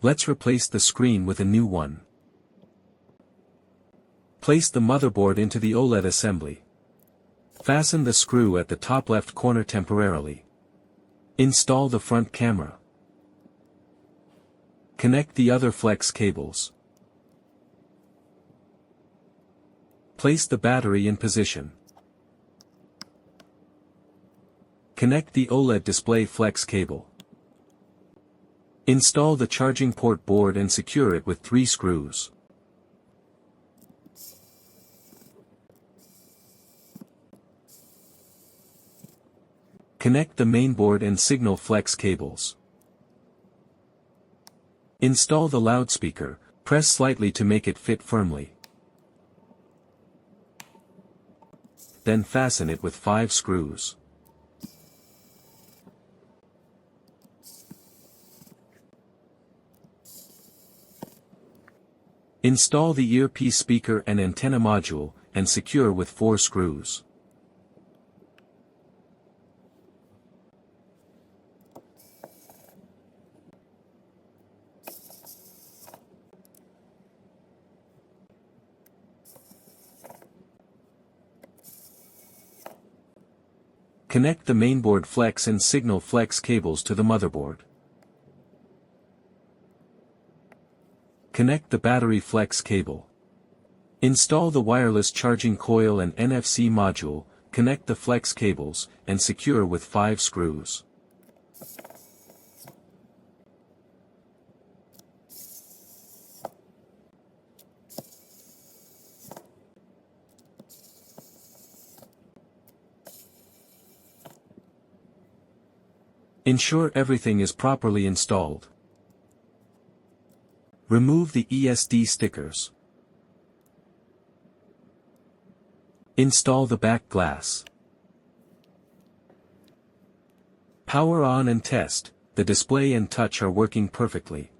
Let's replace the screen with a new one. Place the motherboard into the OLED assembly. Fasten the screw at the top left corner temporarily. Install the front camera. Connect the other flex cables. Place the battery in position. Connect the OLED display flex cable. Install the charging port board and secure it with 3 screws. Connect the mainboard and signal flex cables. Install the loudspeaker, press slightly to make it fit firmly. Then fasten it with 5 screws. Install the earpiece speaker and antenna module, and secure with 4 screws. Connect the mainboard flex and signal flex cables to the motherboard. Connect the battery flex cable. Install the wireless charging coil and NFC module, connect the flex cables, and secure with 5 screws. Ensure everything is properly installed. Remove the ESD stickers. Install the back glass. Power on and test. The display and touch are working perfectly.